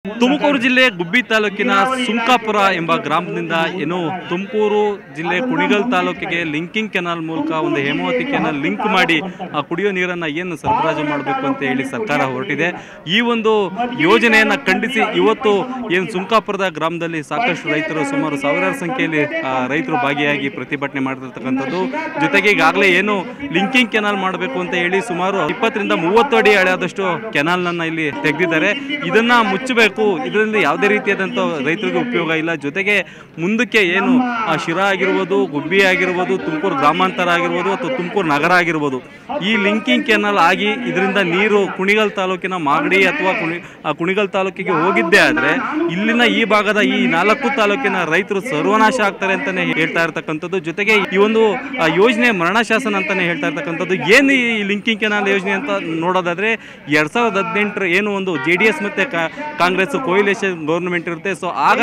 ತುಮಕೂರು ಜಿಲ್ಲೆ ಗುಬ್ಬಿ ತಾಲೂಕಿನ ಸುಂಕಾಪುರ ಎಂಬ ಗ್ರಾಮದಿಂದ ಏನು ತುಮಕೂರು ಜಿಲ್ಲೆ ಕುಣಿಗಲ್ ತಾಲೂಕಿಗೆ ಲಿಂಕಿಂಗ್ ಕೆನಾಲ್ ಮೂಲಕ ಒಂದು ಹೇಮಾವತಿ ಕೆನಾಲ್ ಲಿಂಕ್ ಮಾಡಿ ಆ ಕುಡಿಯೋ ನೀರನ್ನು ಏನು ಸರಬರಾಜು ಮಾಡಬೇಕು ಅಂತ ಹೇಳಿ ಸರ್ಕಾರ ಹೊರಟಿದೆ। ಈ ಒಂದು ಯೋಜನೆಯನ್ನು ಖಂಡಿಸಿ ಇವತ್ತು ಏನು ಸುಂಕಾಪುರದ ಗ್ರಾಮದಲ್ಲಿ ಸಾಕಷ್ಟು ರೈತರು ಸುಮಾರು ಸಾವಿರಾರು ಸಂಖ್ಯೆಯಲ್ಲಿ ರೈತರು ಭಾಗಿಯಾಗಿ ಪ್ರತಿಭಟನೆ ಮಾಡ್ತಿರ್ತಕ್ಕಂಥದ್ದು। ಜೊತೆಗೆ ಈಗಾಗಲೇ ಏನು ಲಿಂಕಿಂಗ್ ಕೆನಾಲ್ ಮಾಡಬೇಕು ಅಂತ ಹೇಳಿ ಸುಮಾರು 20 ರಿಂದ 30 ಅಡಿ ಆಳದಷ್ಟು ಕೆನಾಲ್ನನ್ನು ಇಲ್ಲಿ ತೆಗೆದಿದ್ದಾರೆ। ಇದನ್ನ ಮುಚ್ಚಬೇಕು, ಇದರಿಂದ ಯಾವುದೇ ರೀತಿಯಾದಂಥ ರೈತರಿಗೆ ಉಪಯೋಗ ಇಲ್ಲ। ಜೊತೆಗೆ ಮುಂದಕ್ಕೆ ಏನು ಶಿರಾ ಆಗಿರ್ಬೋದು, ಗುಬ್ಬಿ ಆಗಿರ್ಬೋದು, ತುಮಕೂರು ಗ್ರಾಮಾಂತರ ಆಗಿರ್ಬೋದು ಅಥವಾ ತುಮಕೂರು ನಗರ ಆಗಿರ್ಬೋದು, ಈ ಲಿಂಕಿಂಗ್ ಕೆನಾಲ್ ಆಗಿ ಇದರಿಂದ ನೀರು ಕುಣಿಗಲ್ ತಾಲೂಕಿನ ಮಾಗಡಿ ಅಥವಾ ಕುಣಿಗಲ್ ತಾಲೂಕಿಗೆ ಹೋಗಿದ್ದೇ ಆದರೆ ಇಲ್ಲಿನ ಈ ಭಾಗದ ಈ 4 ತಾಲೂಕಿನ ರೈತರು ಸರ್ವನಾಶ ಆಗ್ತಾರೆ ಅಂತಾನೆ ಹೇಳ್ತಾ ಇರ್ತಕ್ಕಂಥದ್ದು। ಜೊತೆಗೆ ಈ ಒಂದು ಯೋಜನೆ ಮರಣ ಶಾಸನ ಅಂತಾನೆ ಹೇಳ್ತಾ ಇರ್ತಕ್ಕಂಥದ್ದು। ಏನು ಈ ಲಿಂಕಿಂಗ್ ಕೆನಾಲ್ ಯೋಜನೆ ಅಂತ ನೋಡೋದಾದ್ರೆ 2018 ಏನು ಒಂದು JDS ಮತ್ತೆ ಕಾಂಗ್ರೆಸ್ ಕೋಯಿಲೇಷನ್ ಗೌರ್ಮೆಂಟ್ ಇರುತ್ತೆ। ಸೊ ಆಗ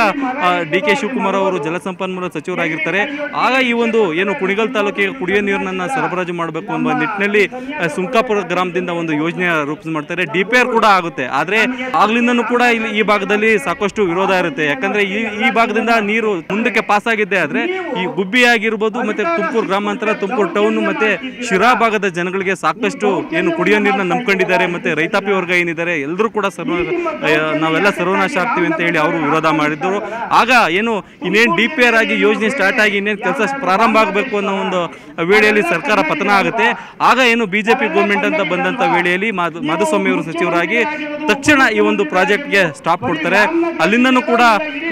DK ಶಿವಕುಮಾರ್ ಅವರು ಜಲಸಂಪನ್ಮೂಲ ಸಚಿವರಾಗಿರ್ತಾರೆ। ಆಗ ಈ ಒಂದು ಏನು ಕುಣಿಗಲ್ ತಾಲೂಕಿಗೆ ಕುಡಿಯೋ ನೀರನ್ನ ಸರಬರಾಜು ಮಾಡಬೇಕು ಎಂಬ ನಿಟ್ಟಿನಲ್ಲಿ ಸುಂಕಾಪುರ ಗ್ರಾಮದಿಂದ ಒಂದು ಯೋಜನೆ ರೂಪಿಸಿ ಮಾಡ್ತಾರೆ। DPR ಕೂಡ ಆಗುತ್ತೆ, ಆದರೆ ಆಗ್ಲಿಂದನೂ ಕೂಡ ಇಲ್ಲಿ ಈ ಭಾಗದಲ್ಲಿ ಸಾಕಷ್ಟು ವಿರೋಧ ಇರುತ್ತೆ। ಯಾಕಂದ್ರೆ ಈ ಭಾಗದಿಂದ ನೀರು ಮುಂದಕ್ಕೆ ಪಾಸ್ ಆಗಿದ್ದೆ ಆದ್ರೆ ಈ ಗುಬ್ಬಿ ಆಗಿರ್ಬೋದು ಮತ್ತೆ ತುಮಕೂರು ಗ್ರಾಮಾಂತರ, ತುಮಕೂರು ಟೌನ್ ಮತ್ತೆ ಶಿರಾ ಭಾಗದ ಜನಗಳಿಗೆ ಸಾಕಷ್ಟು ಏನು ಕುಡಿಯೋ ನೀರನ್ನ ನಂಬ್ಕೊಂಡಿದ್ದಾರೆ, ಮತ್ತೆ ರೈತಾಪಿ ವರ್ಗ ಏನಿದ್ದಾರೆ ಎಲ್ಲರೂ ಕೂಡ ನಾವೆಲ್ಲ ಸರ್ವನಾಶ ಆಗ್ತೀವಿ ಅಂತ ಹೇಳಿ ಅವರು ವಿರೋಧ ಮಾಡಿದ್ರು। ಆಗ ಏನು ಇನ್ನೇನು DPR ಆಗಿ ಯೋಜನೆ ಸ್ಟಾರ್ಟ್ ಆಗಿ ಇನ್ನೇನು ಕೆಲಸ ಪ್ರಾರಂಭ ಆಗಬೇಕು ಅನ್ನೋ ಒಂದು ವೇಳೆಯಲ್ಲಿ ಸರ್ಕಾರ ಪತನ ಆಗುತ್ತೆ। ಆಗ ಏನು BJP ಗೌರ್ಮೆಂಟ್ ಅಂತ ಬಂದಂಥ ವೇಳೆಯಲ್ಲಿ ಮಾಧುಸ್ವಾಮಿ ಅವರು ಸಚಿವರಾಗಿ ತಕ್ಷಣ ಈ ಒಂದು ಪ್ರಾಜೆಕ್ಟ್ಗೆ ಸ್ಟಾಪ್ ಕೊಡ್ತಾರೆ। ಅಲ್ಲಿಂದನೂ ಕೂಡ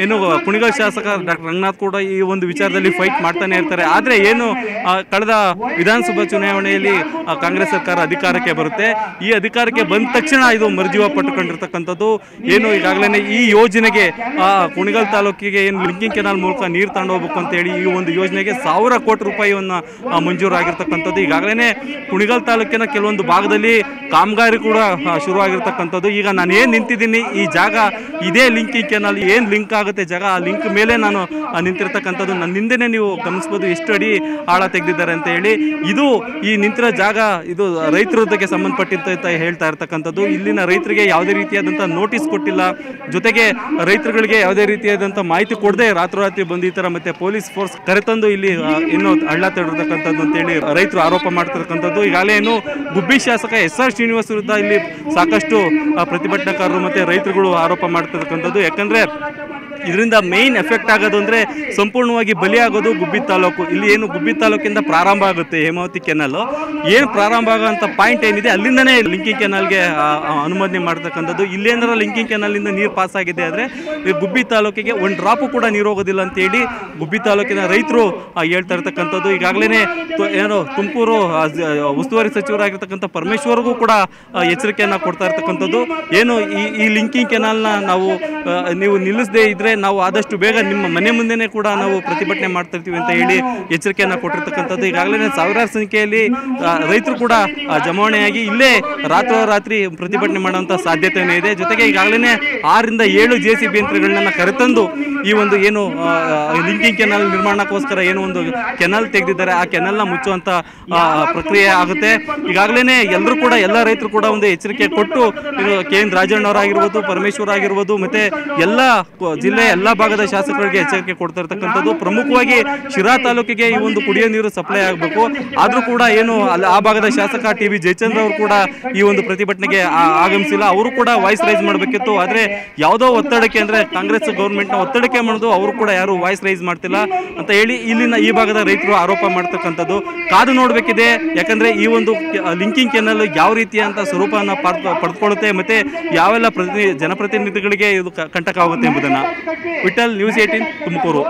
ಏನು ಕುಣಿಗಲ್ ಶಾಸಕ ಡಾಕ್ಟರ್ ರಂಗನಾಥ್ ಕೂಡ ಈ ಒಂದು ವಿಚಾರದಲ್ಲಿ ಫೈಟ್ ಮಾಡ್ತಾನೆ ಇರ್ತಾರೆ। ಆದರೆ ಏನು ಕಳೆದ ವಿಧಾನಸಭಾ ಚುನಾವಣೆಯಲ್ಲಿ ಕಾಂಗ್ರೆಸ್ ಸರ್ಕಾರ ಅಧಿಕಾರಕ್ಕೆ ಬರುತ್ತೆ। ಈ ಅಧಿಕಾರಕ್ಕೆ ಬಂದ ತಕ್ಷಣ ಇದು ಮರುಜೀವ ಪಟ್ಟುಕೊಂಡಿರ್ತಕ್ಕಂಥದ್ದು। ಏನು ಈಗಾಗಲೇ ಈ ಯೋಜನೆಗೆ ಕುಣಿಗಲ್ ತಾಲೂಕಿಗೆ ಏನು ಲಿಂಕಿಂಗ್ ಕೆನಾಲ್ ಮೂಲಕ ನೀರು ತಗೊಂಡು ಹೋಗ್ಬೇಕು ಅಂತ ಹೇಳಿ ಈ ಒಂದು ಯೋಜನೆಗೆ 1000 ಕೋಟಿ ರೂಪಾಯಿಯನ್ನು ಮಂಜೂರಾಗಿರ್ತಕ್ಕಂಥದ್ದು। ಈಗಾಗಲೇ ಕುಣಿಗಲ್ ತಾಲೂಕಿನ ಕೆಲವೊಂದು ಭಾಗದಲ್ಲಿ ಕಾಮಗಾರಿ ಕೂಡ ಶುರುವಾಗಿರ್ತಕ್ಕಂಥದ್ದು। ಈಗ ನಾನು ಏನು ನಿಂತಿದ್ದೀನಿ ಈ ಜಾಗ ಇದೇ ಲಿಂಕಿಂಗ್ ಕೆನಾಲ್ ಏನು ಲಿಂಕ್ ಆಗುತ್ತೆ ಜಾಗ, ಆ ಲಿಂಕ್ ಮೇಲೆ ನಾನು ನಿಂತಿರ್ತಕ್ಕಂಥದ್ದು। ನನ್ನ ಹಿಂದೆನೇ ನೀವು ಗಮನಿಸ್ಬೋದು ಎಷ್ಟು ಅಡಿ ಆಳ ತೆಗೆದಿದ್ದಾರೆ ಅಂತ ಹೇಳಿ। ಇದು ಈ ನಿಂತಿರೋ ಜಾಗ ಇದು ರೈತರಿಗೆ ಸಂಬಂಧಪಟ್ಟಿದ್ದ ಅಂತ ಹೇಳ್ತಾ ಇರ್ತಕ್ಕಂಥದ್ದು। ಇಲ್ಲಿನ ರೈತರಿಗೆ ಯಾವುದೇ ರೀತಿಯಾದಂಥ ನೋಟಿಸ್ ಕೊಟ್ಟಿಲ್ಲ, ಜೊತೆಗೆ ರೈತರುಗಳಿಗೆ ಯಾವುದೇ ರೀತಿಯಾದಂಥ ಮಾಹಿತಿ ಕೊಡದೆ ರಾತ್ರೋರಾತ್ರಿ ಬಂದು ಈ ಥರ ಮತ್ತೆ ಪೊಲೀಸ್ ಫೋರ್ಸ್ ಕರೆತಂದು ಇಲ್ಲಿ ಇನ್ನೂ ಹಳ್ಳ ತೆರತಕ್ಕಂಥದ್ದು ಅಂತೇಳಿ ರೈತರು ಆರೋಪ ಮಾಡ್ತಿರ್ತಕ್ಕಂಥದ್ದು। ಈಗಾಗಲೇ ಏನು ಗುಬ್ಬಿ ಶಾಸಕ SR ಶ್ರೀನಿವಾಸ್ ವಿರುದ್ಧ ಇಲ್ಲಿ ಸಾಕಷ್ಟು ಪ್ರತಿಭಟನಾಕಾರರು ಮತ್ತೆ ರೈತರುಗಳು ಆರೋಪ ಮಾಡ್ತಿರ್ತಕ್ಕಂಥದ್ದು। ಯಾಕಂದ್ರೆ ಇದರಿಂದ ಮೇನ್ ಎಫೆಕ್ಟ್ ಆಗೋದು ಅಂದರೆ ಸಂಪೂರ್ಣವಾಗಿ ಬಲಿಯಾಗೋದು ಗುಬ್ಬಿ ತಾಲೂಕು। ಇಲ್ಲಿ ಏನು ಗುಬ್ಬಿ ತಾಲೂಕಿಂದ ಪ್ರಾರಂಭ ಆಗುತ್ತೆ ಹೇಮಾವತಿ ಕೆನಾಲ್, ಏನು ಪ್ರಾರಂಭ ಆಗೋಂಥ ಪಾಯಿಂಟ್ ಏನಿದೆ ಅಲ್ಲಿಂದನೇ ಲಿಂಕಿಂಗ್ ಕೆನಾಲ್ಗೆ ಅನುಮೋದನೆ ಮಾಡ್ತಕ್ಕಂಥದ್ದು। ಇಲ್ಲೇನಾರ ಲಿಂಕಿಂಗ್ ಕೆನಾಲಿಂದ ನೀರು ಪಾಸ್ ಆಗಿದೆ ಆದರೆ ಗುಬ್ಬಿ ತಾಲೂಕಿಗೆ ಒಂದು ಡ್ರಾಪು ಕೂಡ ನೀರು ಹೋಗೋದಿಲ್ಲ ಅಂತೇಳಿ ಗುಬ್ಬಿ ತಾಲೂಕಿನ ರೈತರು ಹೇಳ್ತಾ ಇರ್ತಕ್ಕಂಥದ್ದು। ಈಗಾಗಲೇ ಏನು ತುಮಕೂರು ಉಸ್ತುವಾರಿ ಸಚಿವರಾಗಿರ್ತಕ್ಕಂಥ ಪರಮೇಶ್ವರ್ಗೂ ಕೂಡ ಎಚ್ಚರಿಕೆಯನ್ನು ಕೊಡ್ತಾ ಇರ್ತಕ್ಕಂಥದ್ದು। ಏನು ಈ ಲಿಂಕಿಂಗ್ ಕೆನಾಲ್ನ ನೀವು ನಿಲ್ಲಿಸದೇ ಇದ್ರೆ ನಾವು ಆದಷ್ಟು ಬೇಗ ನಿಮ್ಮ ಮನೆ ಮುಂದೆನೇ ಕೂಡ ನಾವು ಪ್ರತಿಭಟನೆ ಮಾಡ್ತಿರ್ತೀವಿ ಅಂತ ಹೇಳಿ ಎಚ್ಚರಿಕೆಯನ್ನು ಕೊಟ್ಟಿರ್ತಕ್ಕಂಥದ್ದು। ಈಗಾಗಲೇ ಸಾವಿರಾರು ಸಂಖ್ಯೆಯಲ್ಲಿ ರೈತರು ಕೂಡ ಜಮಾವಣೆಯಾಗಿ ಇಲ್ಲೇ ರಾತ್ರೋರಾತ್ರಿ ಪ್ರತಿಭಟನೆ ಮಾಡುವಂಥ ಸಾಧ್ಯತೆಯೂ ಇದೆ। ಜೊತೆಗೆ ಈಗಾಗಲೇ 6 ರಿಂದ 7 JCB ಯಂತ್ರಗಳನ್ನ ಕರೆತಂದು ಈ ಒಂದು ಏನು ಲಿಂಕಿಂಗ್ ಕೆನಾಲ್ ನಿರ್ಮಾಣಕ್ಕೋಸ್ಕರ ಏನು ಒಂದು ಕೆನಾಲ್ ತೆಗೆದಿದ್ದಾರೆ ಆ ಕೆನಾಲ್ನ ಮುಚ್ಚುವಂಥ ಪ್ರಕ್ರಿಯೆ ಆಗುತ್ತೆ। ಈಗಾಗಲೇ ಎಲ್ಲರೂ ಕೂಡ ಎಲ್ಲ ರೈತರು ಕೂಡ ಒಂದು ಎಚ್ಚರಿಕೆ ಕೊಟ್ಟು KN ರಾಜಣ್ಣವರಾಗಿರ್ಬೋದು, ಪರಮೇಶ್ವರ್ ಆಗಿರ್ಬೋದು, ಮತ್ತೆ ಎಲ್ಲ ಜಿಲ್ಲೆಯ ಎಲ್ಲ ಭಾಗದ ಶಾಸಕರಿಗೆ ಎಚ್ಚರಿಕೆ ಕೊಡ್ತಾ ಇರ್ತಕ್ಕಂಥದ್ದು। ಪ್ರಮುಖವಾಗಿ ಶಿರಾ ತಾಲೂಕಿಗೆ ಈ ಒಂದು ಕುಡಿಯೋ ನೀರು ಸಪ್ಲೈ ಆಗಬೇಕು, ಆದರೂ ಕೂಡ ಏನು ಆ ಭಾಗದ ಶಾಸಕ TB ಜಯಚಂದ್ರ ಅವರು ಕೂಡ ಈ ಒಂದು ಪ್ರತಿಭಟನೆಗೆ ಆಗಮಿಸಿಲ್ಲ। ಅವರು ಕೂಡ ವಾಯ್ಸ್ ರೈಸ್ ಮಾಡಬೇಕಿತ್ತು, ಆದರೆ ಯಾವುದೋ ಒತ್ತಡಕ್ಕೆ ಅಂದರೆ ಕಾಂಗ್ರೆಸ್ ಗೌರ್ಮೆಂಟ್ನ ಒತ್ತಡಕ್ಕೆ ಮಾಡೋದು ಅವರು ಕೂಡ ಯಾರು ವಾಯ್ಸ್ ರೈಸ್ ಮಾಡ್ತಿಲ್ಲ ಅಂತ ಹೇಳಿ ಇಲ್ಲಿನ ಈ ಭಾಗದ ರೈತರು ಆರೋಪ ಮಾಡ್ತಕ್ಕಂಥದ್ದು। ಕಾದು ನೋಡಬೇಕಿದೆ, ಯಾಕಂದರೆ ಈ ಒಂದು ಲಿಂಕಿಂಗ್ ಕೆನಾಲ್ ಯಾವ ರೀತಿಯಂಥ ಸ್ವರೂಪವನ್ನು ಪಡೆದುಕೊಳ್ಳುತ್ತೆ ಮತ್ತು ಯಾವೆಲ್ಲ ಜನಪ್ರತಿನಿಧಿಗಳಿಗೆ ಇದು ಕಂಟಕ ಆಗುತ್ತೆ ಎಂಬುದನ್ನು ವಿಠಲ್, ನ್ಯೂಸ್ 18 ತುಮಕೂರು।